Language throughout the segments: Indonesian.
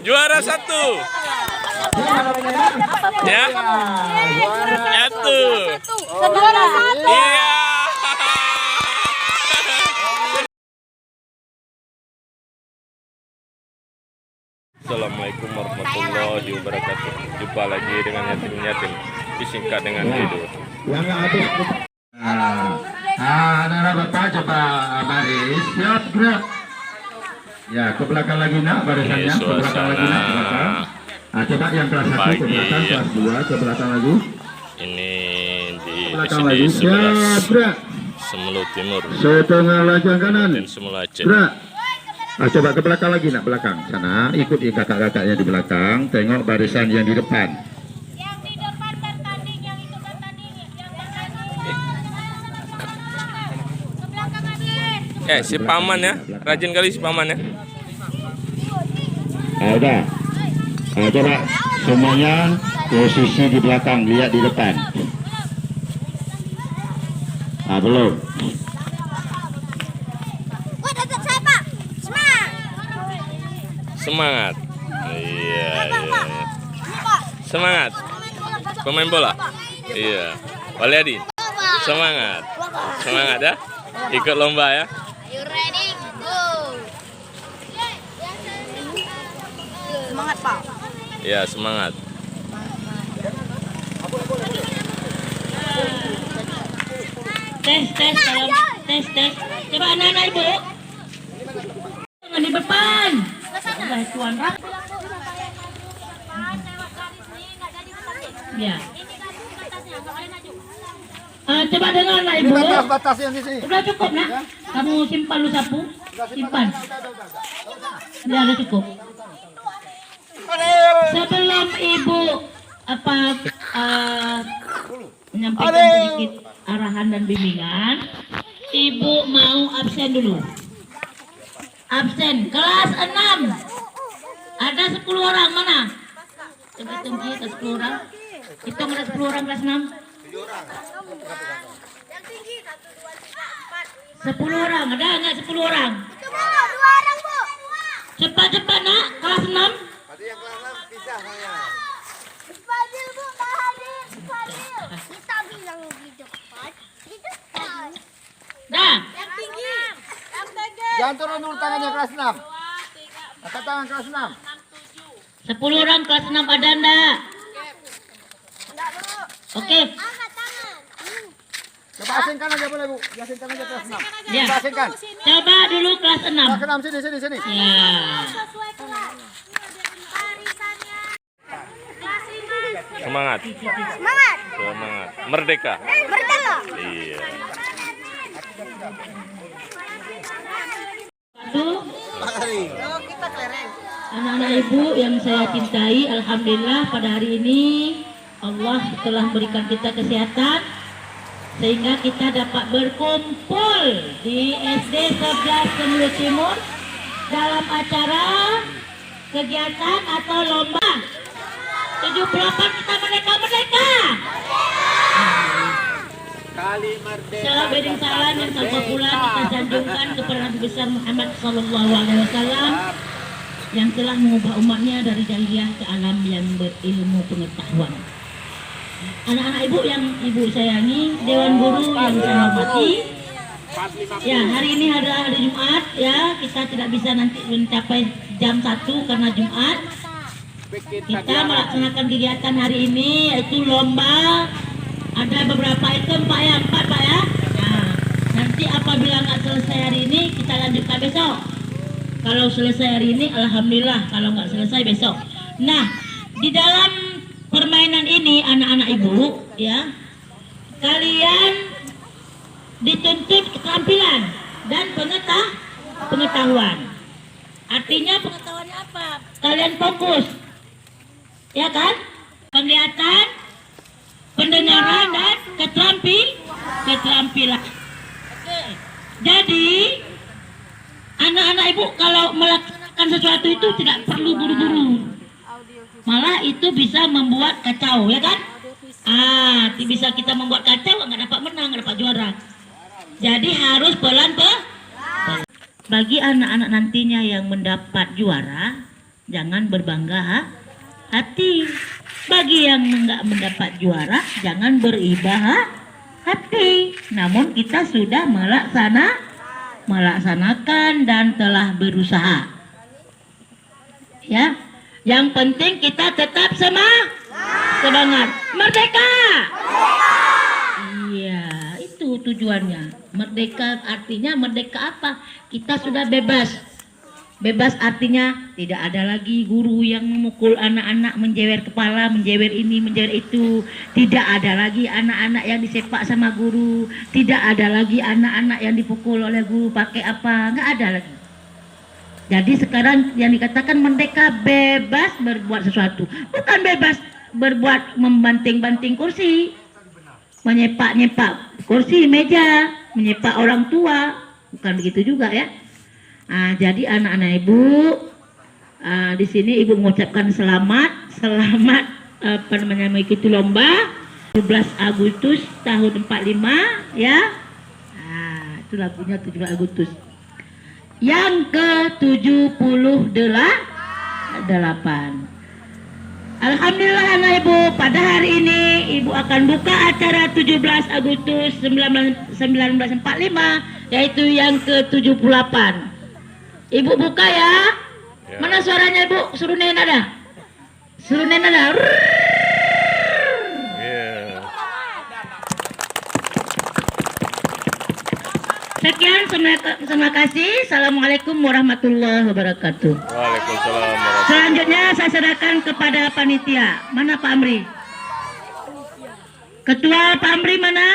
Juara 1. Ya. Satu. Juara 1. Iya. Assalamualaikum warahmatullahi wabarakatuh. Jumpa lagi dengan yatim-yatim, disingkat dengan Edo. Yang habis. Anak bapak coba baris, siap gerak. Ya, ke belakang lagi nak barisannya, ke belakang lagi nak, ke belakang. Coba yang kelas 1 ke belakang, kelas 2 ke belakang lagi. Ini di Belakang SD lagi, siap gerak. Semelu Timur, Setengah lajang kanan. dan Semelu Aceh. Gerak. Coba ke belakang lagi nak, belakang sana. Ikuti kakak-kakaknya di belakang. Tengok barisan yang di depan. Yang di depan bertanding, yang itu bertanding, yang bertanding. Ke belakang adik. Si Paman ya, rajin kali si Paman ya. Udah. Coba semuanya posisi di belakang, lihat di depan. Belum. Wah, dekat saya, Pak. Semangat. Semangat. Iya. Ini, Pak. Semangat. Pemain bola. Iya. Waliadi. Semangat. Semangat ya. Ikut lomba ya. You ready? Go. Semangat, Pak. Iya, semangat. Tes, tolong. Tes. Coba anak-anak ibu. Jangan di depan. Udah tuan rak. Ya. Coba dengar anak ibu. Batas yang di sini. Udah cukup nak. Kamu simpan lu sapu. Simpan. Ya udah cukup. Sebelum ibu menyampaikan sedikit arahan dan bimbingan, ibu mau absen dulu. Absen kelas 6. Ada 10 orang mana? Coba hitung ada 10 orang. Hitung ada 10 orang kelas 6. 10 orang, ada enggak 10 orang? Itu, Bu. 2 orang, Bu. Cepat-cepat nak, kelas 6. Tadi yang kelas 6 pisah saya. Fadil, Bu. Pak Hadir. Fadil. Kita bilang di depan. Di depan. Dah. Yang tinggi. Yang tinggi. Jangan turun dulu tangannya kelas 6. Angkat tangan kelas 6. 10 orang kelas 6 ada enggak? Enggak, Bu. Oke. Angkat tangan. Coba asingkan aja boleh Bu. Asingkan aja kelas 6. Ya. Coba asingkan. Coba dulu kelas 6. Kelas 6 sini. Ya. Sesuai kelas. Barisannya. Kelas 5. Semangat. Semangat. Semangat. Merdeka. Merdeka. Iya. Satu. Anak-anak ibu yang saya cintai, alhamdulillah pada hari ini Allah telah berikan kita kesehatan sehingga kita dapat berkumpul di SD 11 Semelu Timur dalam acara kegiatan atau lomba 78 kita merdeka. Salam beding salam yang tanpa pula kita sanjungkan kepada Nabi besar Muhammad SAW yang telah mengubah umatnya dari jahiliyah ke alam yang berilmu pengetahuan. Anak-anak ibu yang ibu sayangi, dewan guru yang saya hormati. Ya, hari ini adalah hari Jumat ya, kita tidak bisa nanti mencapai jam 1 karena Jumat. Kita melaksanakan kegiatan hari ini yaitu lomba. Ada beberapa item Pak ya, 4 Pak ya. Nah, nanti apabila nggak selesai hari ini kita lanjutkan besok. Kalau selesai hari ini alhamdulillah, kalau nggak selesai besok. Nah, di dalam permainan ini anak-anak ibu ya, kalian dituntut keterampilan dan pengetahuan. Artinya pengetahuannya apa? Kalian fokus, ya kan? Penglihatan, pendengaran dan keterampilan. Oke. Jadi anak-anak ibu kalau melaksanakan sesuatu itu tidak perlu buru-buru. Malah itu bisa membuat kacau, ya kan? Bisa kita membuat kacau, nggak dapat menang, nggak dapat juara. Jadi harus pelan-pelan. Bagi anak-anak nantinya yang mendapat juara, jangan berbangga hati. Bagi yang nggak mendapat juara, jangan beribah hati. Namun kita sudah melaksanakan dan telah berusaha. Ya, yang penting kita tetap semangat. Merdeka. Iya, itu tujuannya. Merdeka artinya merdeka apa? Kita sudah bebas. Bebas artinya tidak ada lagi guru yang memukul anak-anak, menjewer kepala, menjewer ini, menjewer itu. Tidak ada lagi anak-anak yang disepak sama guru. Tidak ada lagi anak-anak yang dipukul oleh guru pakai apa. Nggak ada lagi. Jadi sekarang yang dikatakan merdeka, bebas berbuat sesuatu. Bukan bebas berbuat membanting-banting kursi, menyepak-nyepak kursi, meja, menyepak orang tua. Bukan begitu juga ya. Jadi anak-anak ibu, di sini ibu mengucapkan selamat mengikuti lomba 17 Agustus tahun 45 ya. Itu lagunya 17 Agustus. Yang ke-78. Alhamdulillah anak ibu, pada hari ini ibu akan buka acara 17 Agustus 1945, yaitu yang ke-78. Ibu buka ya. Mana suaranya ibu? Suruh nada. Sekian, terima kasih. Assalamualaikum warahmatullahi wabarakatuh. Waalaikumsalam warahmatullahi. Selanjutnya saya serahkan kepada panitia. Mana Pak Amri? Ketua Pak Amri mana?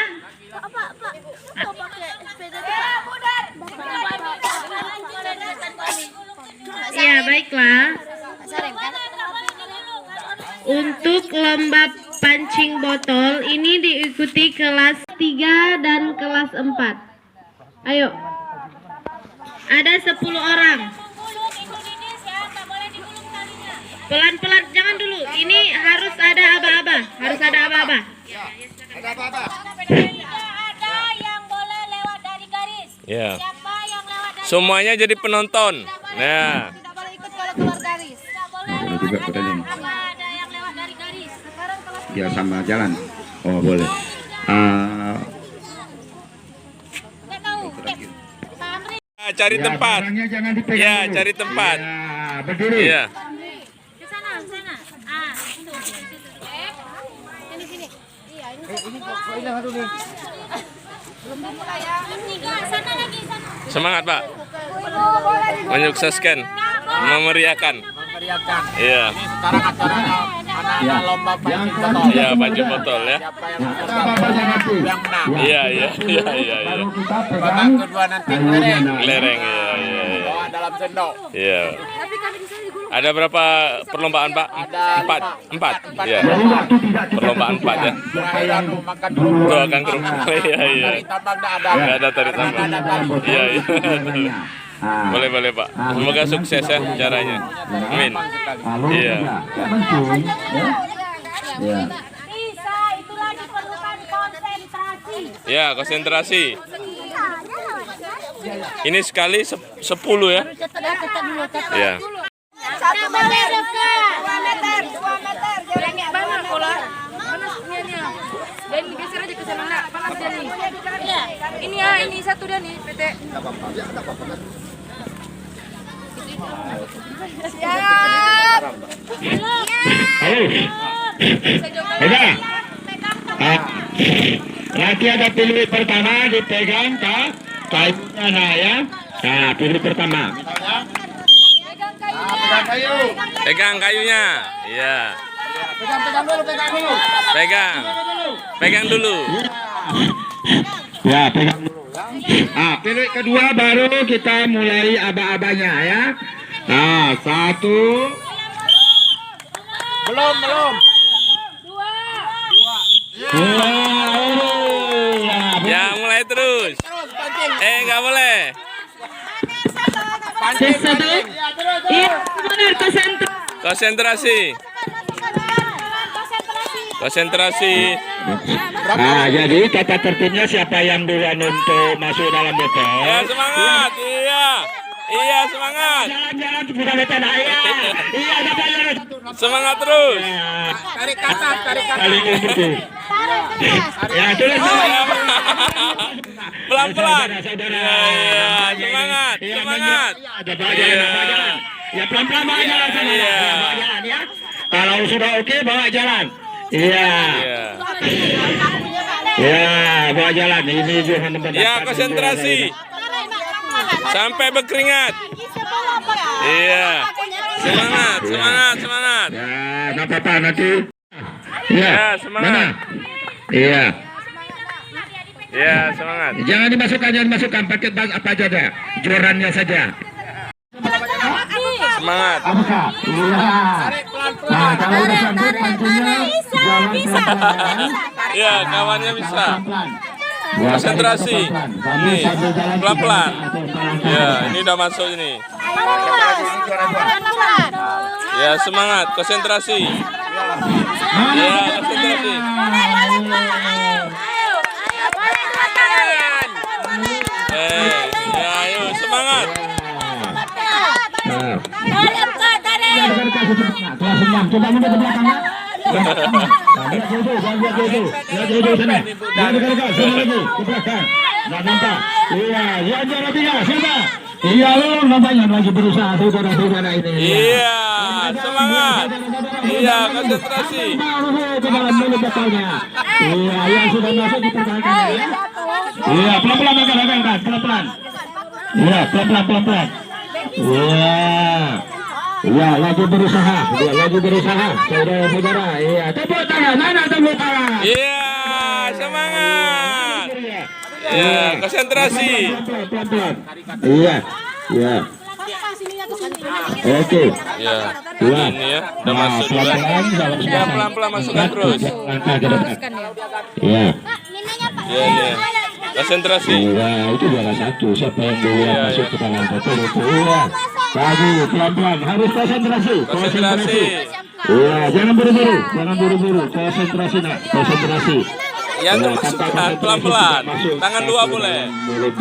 Ya, baiklah. Untuk lomba pancing botol ini diikuti kelas 3 dan kelas 4. Ayo. Ada 10 orang. Pelan-pelan, jangan dulu. Ini harus ada aba-aba. Ada yang boleh lewat dari garis. Ya. Siapa yang lewat dari Semuanya jadi penonton. Nah, tidak boleh ikut kalau keluar garis. Tidak boleh Boleh juga pertanyaan. ada yang lewat dari garis. Sekarang kelas Ya sama jalan. Oh boleh. nggak tahu. Pak Amri. cari tempat. Barangnya jangan dipegang Ya, dulu. cari tempat. Ya, berdiri. Iya. Ke sana. Itu di situ. Ini sini. Iya, ini. Belum dimulai ya. Sana lagi, sana. Semangat, Pak. Menyukseskan, memeriahkan. Iya. Sekarang acara anak-anak lomba pancing botol. Iya, pancing botol ya. Siapa yang Nah, menang apa-apanya nanti. yang menang. Iya. Baru kita Babak pegang. kedua nanti lereng. Lereng, iya. Bawa dalam sendok. Iya. Ada berapa perlombaan, Pak? Empat. Iya. Jadi waktu tidak kita Perlombaan 4 ya. Siapa yang makan Itu akan kerupuk. Iya. Tarik tambang nggak ada. Nggak ada tarik tambang. Nggak ada tambang. Iya. Ah, Boleh, Pak. Semoga sukses ya caranya. Amin. lalu Iya. ya betul. Ya. Bisa, itulah diperlukan konsentrasi. Ya, konsentrasi. Ini sekali 10 ya. Iya. 1 meter, 2 meter. Banyak banget pola. Dan geser aja ke sana nak, panas dia nih. Ini ya, ini satu dia nih, PT. Siap. Udah. Nanti ada pilih pertama dipegang kayunya nah ya. Nah, pilih pertama. Pegang kayunya. Iya. Pegang dulu. Ya, pegang dulu. Pilih kedua baru kita mulai aba-abanya ya. Nah, 1. Belum. Ya, mulai terus. Nggak boleh. Pancing. Konsentrasi. Jadi tata tertibnya siapa yang duluan untuk masuk dalam botol. Ya, semangat. Iya. Iya, semangat. Jalan-jalan bukan beten ayah. Iya, dapat jalan. Semangat terus. Tarik ke atas, tarik ke atas. Kali ini seperti. Ya, tulis Pelan-pelan. Saudara. Iya, semangat, Iya, semangat. Ada bawa jalan, bawa jalan. Ya, pelan-pelan bawa jalan sana. Iya. Ya, bawa jalan ya. Kalau sudah oke, bawa jalan. Iya. Iya. Ya, bawa jalan. Ini Johan tempat. Ya, konsentrasi. Sampai berkeringat. Iya. Semangat, semangat, semangat. Ya, nggak apa-apa nanti. Iya. Ya, semangat. Mana? Iya. Iya, semangat. Jangan dimasukkan, pakai apa aja dah. Jorannya saja. Semangat. Apa? Iya. Nah, kalau udah sanggup pancingnya jalan pelan-pelan. Iya, kawannya bisa. Pelan-pelan. Konsentrasi. Nih, pelan-pelan. Ya, ini udah masuk ini. Ya, semangat, konsentrasi. Ya, konsentrasi. Ya, ayo semangat. Kelas 6, coba mundur ke belakang ya. Jauh sana. Ke belakang. Nggak nampak. Iya, ya juara 3, siapa? Iya, lu nampaknya lagi berusaha saudara-saudara ini. Iya, semangat. Iya, konsentrasi. Ke dalam mulut bekalnya. Iya, yang sudah masuk dipertahankan ya. Iya, pelan-pelan angkat, pelan-pelan. Iya, pelan-pelan. Iya. Iya, lagi berusaha. Dia lagi berusaha. Saudara-saudara. Iya, tepuk tangan. Anak tepuk tangan. Iya, semangat. Iya, konsentrasi. Pelan-pelan. Iya. Iya. Oke. Ya, Pelan. ini ya, udah masuk dulu. Ya, pelan-pelan masukkan terus. Langkah ke depan. Iya. Ya, ini ya. Konsentrasi. Iya, itu juara 1. Siapa yang duluan masuk ke dalam betul itu. Iya. Lagi pelan-pelan. Harus konsentrasi. Konsentrasi. Iya, jangan buru-buru. Konsentrasi nak. Konsentrasi. Yang termasukkan pelan-pelan. Tangan dua boleh.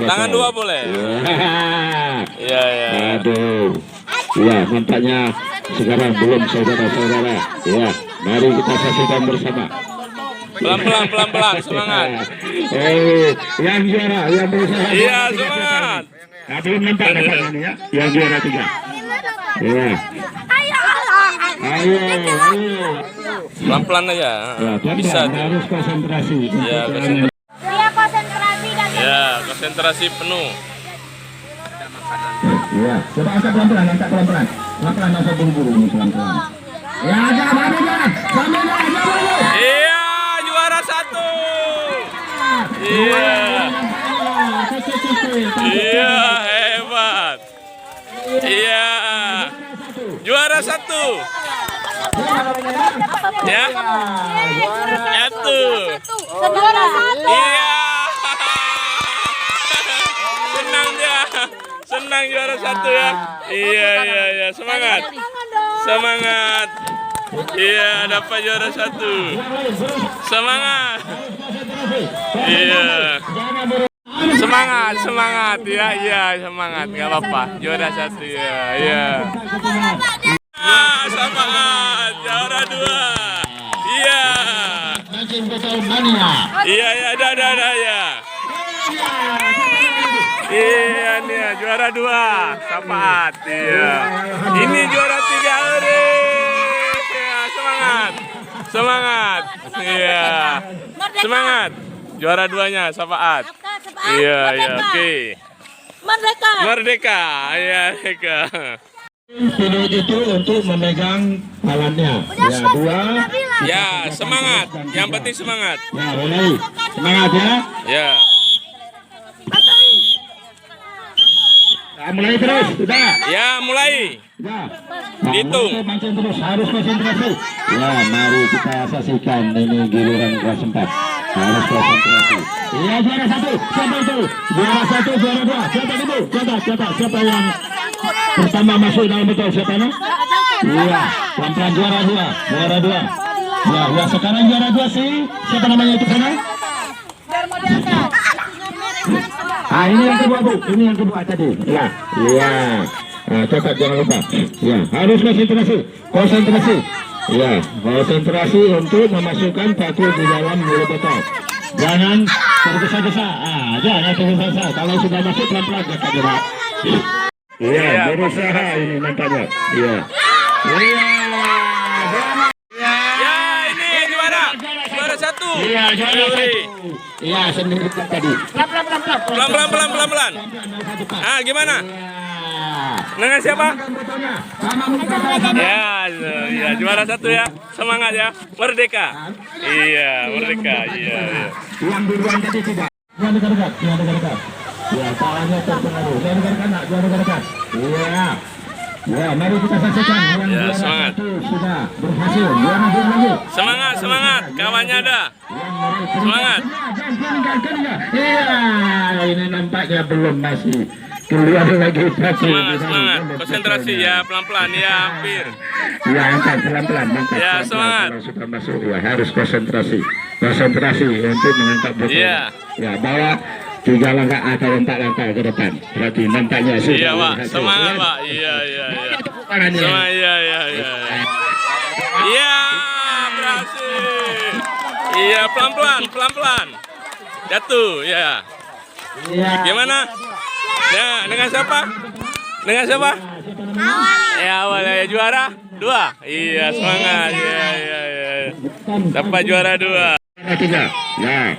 Tangan dua boleh. Iya, iya. Aduh. Iya, nampaknya sekarang belum saudara-saudara. Iya, mari kita saksikan bersama. Pelan-pelan, pelan-pelan, semangat. Yang juara, yang berusaha. Iya, semangat. Nah, belum nampak ini ya. Yang juara 3. Iya. Ayo. Pelan-pelan aja. Ya, Bisa. harus konsentrasi. Ya, konsentrasi. Ya, konsentrasi penuh. Iya, coba angkat pelan-pelan, pelan-pelan, nggak usah buru-buru ini pelan-pelan. Ya, jangan buru-buru. Iya, juara 1. Iya. Iya, hebat. Iya. Juara 1. Ya. Satu. Iya. Senang dia. Senang juara 1 ya. Iya. Semangat. Semangat. Iya, dapat juara 1. Semangat. Iya. Semangat ya, semangat. Enggak apa-apa. Juara 1 ya. Iya. Semangat. Juara 2. Iya. Iya, ada ya. Iya nih ya, juara 2 Sapaat. Iya. Ini juara 3 ya, semangat. Iya. Semangat. Juara 2-nya Sapaat. Iya, oke. Merdeka. Iya, merdeka. Pilih itu untuk memegang palannya. Ya, 2. Ya, semangat. Yang penting semangat. Ya, mulai. Semangat ya. Ya. Nah, mulai terus, sudah. Ya, mulai. Sudah. Hitung. Mancing terus, harus konsentrasi. Ya, mari kita saksikan ini giliran kelas 4. Harus konsentrasi. Iya, juara 1. Siapa itu? Juara 1, juara 2. Siapa itu? Siapa yang pertama masuk dalam betul? Siapa ini? Iya, pelan-pelan juara 2. Ya, sekarang juara 2 sih. Siapa namanya itu sana? Ah, ini yang kedua, Bu. Ini yang kedua tadi. Ya, ya. Catat jangan lupa. Ya, harus konsentrasi. Konsentrasi. Ya, konsentrasi untuk memasukkan paku di dalam mulut botol. Jangan tergesa-gesa. Jangan tergesa-gesa. Kalau sudah masuk pelan-pelan kakak gerak. Iya, berusaha ini nampaknya. Iya. Iya. Ya, ini juara. Juara satu. Iya, juara satu. Iya, sendiri tadi. Pelan-pelan. Ah, gimana? Dengan siapa? Ya, juara satu ya. Semangat ya. Merdeka. Iya, merdeka. Iya. Yang duluan tadi tidak. Jangan dekat. Ya, palanya terpengaruh. Jangan dekat. Iya. Ya, mari kita saksikan yang Ya, juara semangat. satu sudah berhasil. Yang belum lagi. Semangat. Kawannya ada. Semangat. Iya, ini nampaknya belum masih keluar lagi. Semangat. Konsentrasi ya, pelan-pelan ya, hampir. Ya, angkat pelan-pelan. Ya, semangat. Kalau sudah masuk, ya harus konsentrasi. Konsentrasi untuk mengangkat botol. Iya. Ya, bawa 3 langkah atau 4 langkah ke depan. Berarti nampaknya sudah Iya, Pak. berhasil. Semangat, Ya. Pak. Iya. Tangannya. Semangat, iya. Iya, berhasil. Iya, pelan-pelan. Jatuh, ya. Iya. Gimana? Ya, dengan siapa? Ya, awalnya juara 2. Iya, semangat. Iya. Dapat juara 2. Juara 3. Ya.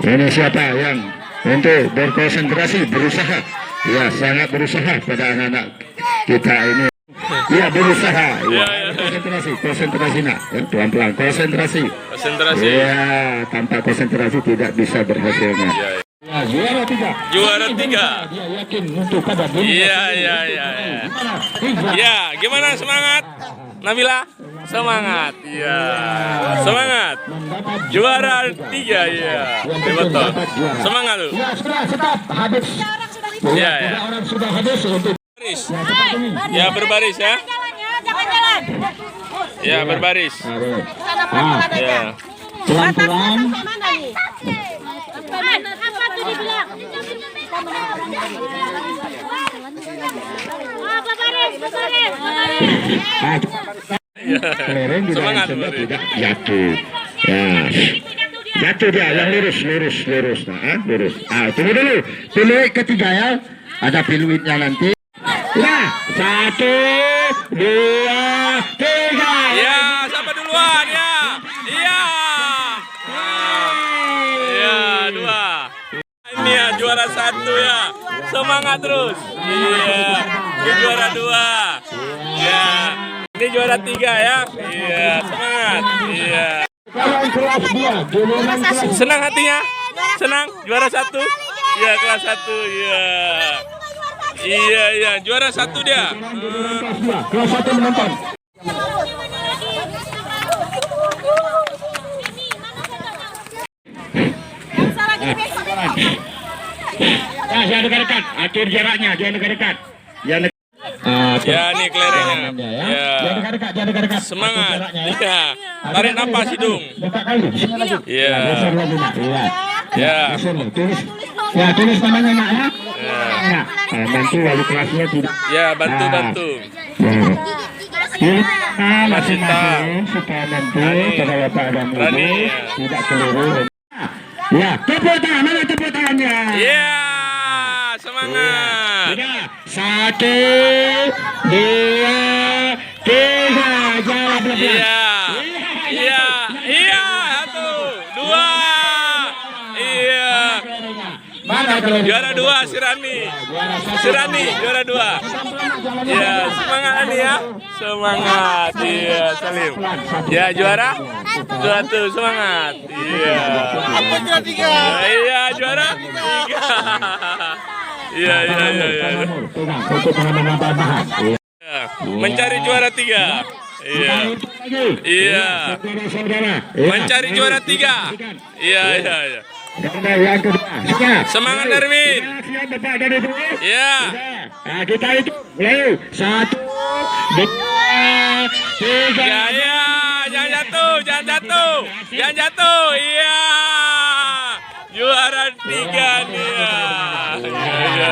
Ini siapa yang untuk berkonsentrasi, berusaha. Ya, sangat berusaha pada anak-anak kita ini. Ya, berusaha. Ya, konsentrasi nak. Ya, pelan-pelan konsentrasi. Konsentrasi. Ya, tanpa konsentrasi tidak bisa berhasilnya. Ya, juara 3. Juara 3. Dia yakin untuk pada diri. Iya. Ya, gimana semangat? Nabila? Semangat. Iya. Semangat. Juara 3 ya. Betul. Semangat lu. Ya, sudah stop. Habis. Ya. 3 orang sudah habis untuk Baris. Ya, berbaris ya. Jangan. Ya, berbaris. Ya. Pelan-pelan. Mana nih? Apa tuh dibilang? Kelereng di dalam Semangat, sendok Baris. tidak jatuh. Ya. Jatuh dia yang lurus. Nah, lurus. Tunggu dulu. Peluit ketiga ya. Ada peluitnya nanti. Ya, 1, 2, 3. Ya, siapa duluan ya? Iya. Ya, 2. Ini ya juara 1 ya. Semangat terus. Iya. Ini juara 2. Ya. Ini juara 3 ya. Iya, semangat. Iya. Kalau kelas 2, giliran kelas Senang hatinya? Senang? Juara 1? Iya, kelas 1. Iya. Iya, juara 1 dia. kelas 2. Kelas 1 menonton. Ya, jangan dekat-dekat. Atur jaraknya, jangan dekat-dekat. Ya, nih kelerengnya. Ya. Jangan dekat-dekat. Semangat. Atur jaraknya, ya. Ya. Tarik napas hidung. Dekat kali. Sini lagi. Iya. Geser lagi, nak. Iya. Ya. Geser, nak. Tulis. Ya, tulis namanya, nak, ya. Ya. Bantu wali kelasnya tidak. Ya, bantu. Ya. Kita masing-masing supaya nanti pada bapak dan ibu Rani. tidak keliru. Ya, tepuk tangan, mana tepuk tangannya? Iya, semangat. Sudah, 1, 2, 3, jalan pelan-pelan. Iya, 1, 2. Iya. Mana kalau Juara 2 Sirani. Juara 2. Ya, semangat Ani ya. Semangat. Iya, Salim. Ya, juara 1, semangat. Iya. Apa juara 3? Iya, juara 3. Iya. pegang untuk menambah tambahan. Ya, mencari juara 3. Iya. Iya. Saudara-saudara, Mencari juara 3. Iya. Dan yang kedua, siap. Semangat Darwin. Siap Bapak dan Ibu. Iya. Nah, kita itu mulai 1, 2, 3. Ya, jangan jatuh. Iya. Juara. juara 3 nih ya. Ya.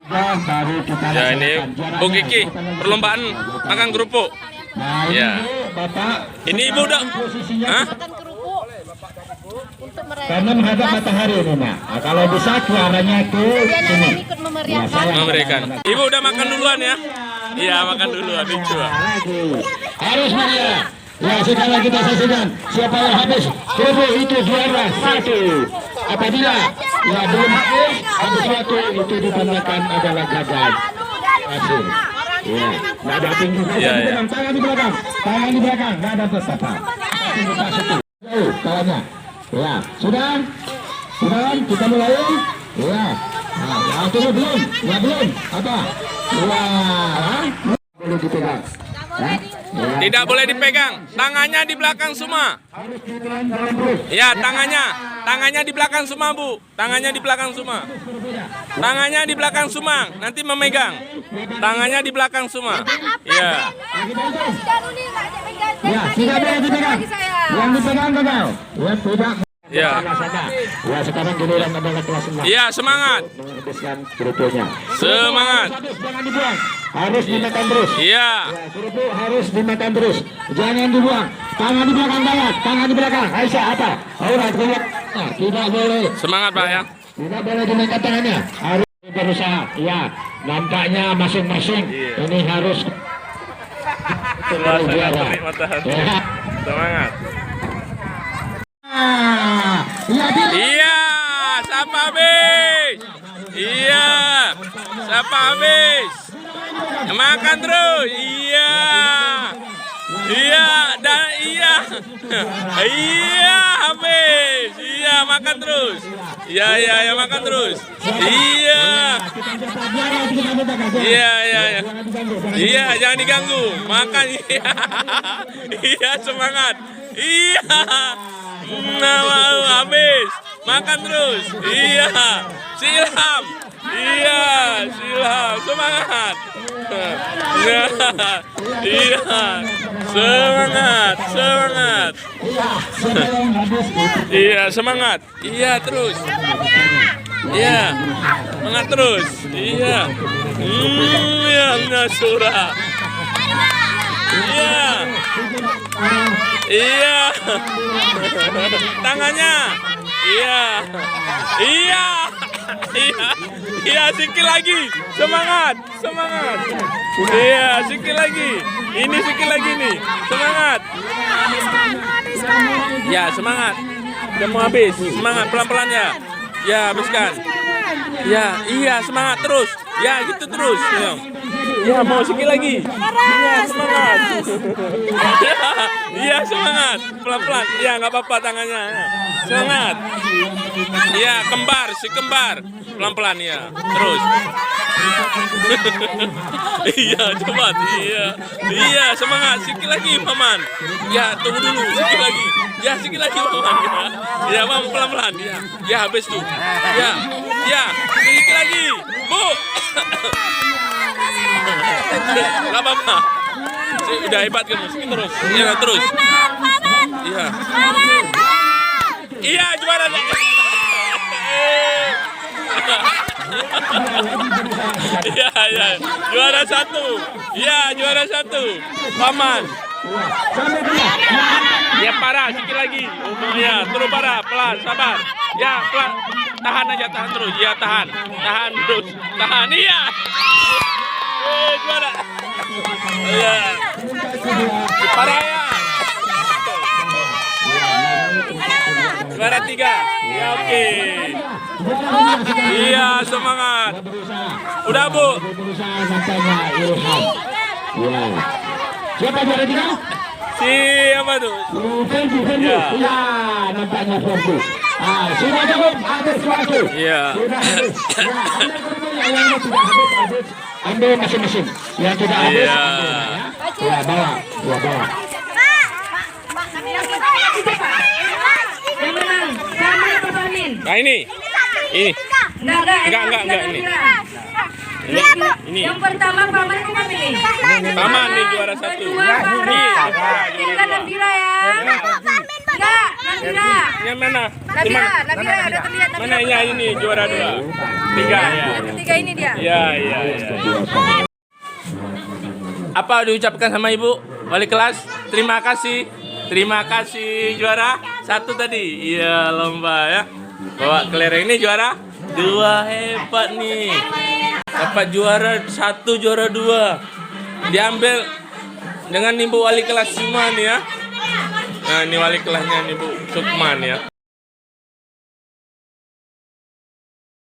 Baru kita Ya ini Bu Kiki perlombaan makan kerupuk. Nah, Ya. Bapak, Ini Ibu udah. Hah? karena menghadap matahari ini, Nak. Nah, kalau bisa suaranya ke sini. Ya, saya Memberikan. Ibu udah makan duluan ya? Iya, makan duluan dicoba. lagi. Harus Maria. Ya, sekarang kita saksikan siapa yang habis kerupuk itu juara 1. Apabila ya belum habis 1 itu ditandai adalah gagal. Hasil. Ya, nggak ada tinggi. Ya, ya. Tangan di belakang, nggak ada peserta. Jauh, tangannya. Ya, sudah, kita mulai. Ya, nah, itu belum, ya belum. Apa? Ya, boleh dipegang. Ya, ya. Tidak boleh dipegang. Tangannya di belakang semua. Ya, tangannya di belakang semua, Bu. Tangannya di belakang semua. Tangannya di belakang semua. Nanti memegang. Tangannya di belakang semua. Ya. Ya, sudah boleh dipegang. Yang dipegang gagal. Ya, tidak. Ya. Ya, sekarang giliran adalah kelas 6. Iya, semangat. Menghabiskan kerupuknya. Semangat. Jangan dibuang. Harus dimakan terus. Iya. Ya, kerupuk harus dimakan terus. Jangan dibuang. Tangan di belakang banget. Tangan di belakang. Aisyah apa? Aurat keluar. Nah, tidak boleh. Semangat, Pak ya. Tidak boleh dinaikkan tangannya. Harus berusaha. Ya, nampaknya masing-masing. Ini harus juara. Ya. Semangat. Ya, Iya, siapa habis? Iya, siapa habis? Makan terus. Iya. Iya, dan iya. Iya, habis. Iya, makan terus. Iya, makan terus. Iya. Iya. Iya, jangan diganggu. Makan. Iya. Iya, semangat. Iya. Nah, mau habis. Makan terus. Iya. Silham. Iya, Silham. Semangat. Iya. Semangat. Iya, semangat. Iya, terus. Iya. Semangat terus. Iya. Iya, Nasura. Iya. Iya. Tangannya. Iya. Iya. Iya, sikit lagi. Semangat. Iya, sikit lagi. Ini sikit lagi nih. Semangat. Ya, semangat. Udah mau habis. Semangat pelan-pelan ya. Ya, habiskan. Ya, iya, semangat terus. Ya, gitu terus. Ya, mau sikit lagi. Iya, semangat. Iya, semangat. Pelan-pelan. Iya, nggak apa-apa tangannya. Semangat. Iya, si kembar. Pelan-pelan ya. Terus. Iya, cepat. Iya, semangat. Sikit lagi, Paman. Ya, tunggu dulu. Sikit lagi. Ya, sikit lagi, Paman. Ya, Paman, pelan-pelan. Ya, habis tuh. Ya, sikit lagi. Bu. Gak apa-apa. Udah hebat kamu. Sikit terus. Iya, terus. Iya. Iya, juara. Iya. Juara 1. Iya, juara 1. Paman. Ya, parah, sikit lagi. Ya, terus parah, pelan, sabar. Ya, pelan. Tahan aja, tahan terus. Ya, tahan terus. Tahan, iya. Juara. Iya. Parah ya. Juara 3. Ya, oke. Iya, semangat. Udah, Bu. Siapa juara 3? Siapa tuh? Ferdi. Ya. Ya, nampaknya Ferdi. Sudah cukup, habis waktu. Iya. Sudah habis. Ya, yang sudah habis. Ambil masing-masing. Yang tidak habis, Iya. ambil, ya. Ya, bawa. Yang menang, sama atau Pamin? Nah, ini. Enggak, ini. Ini. Yang pertama Paman kok Pamin nih? Paman nih juara 1. Kedua Farah. Tinggal dan Vira ya. Enggak. Nabila. Yang mana? Nabila, Nabila udah terlihat Nabila. Mana ini juara 2? 3 ya. Yang ketiga ini dia. Ya. Apa diucapkan sama Ibu wali kelas? Terima kasih. Terima kasih juara 1 tadi. Iya, lomba ya. Bawa kelereng ini juara 2, hebat nih. Dapat juara 1, juara 2. Diambil dengan Ibu wali kelas Sukman ya. Nah, ini wali kelasnya Ibu Sukman ya.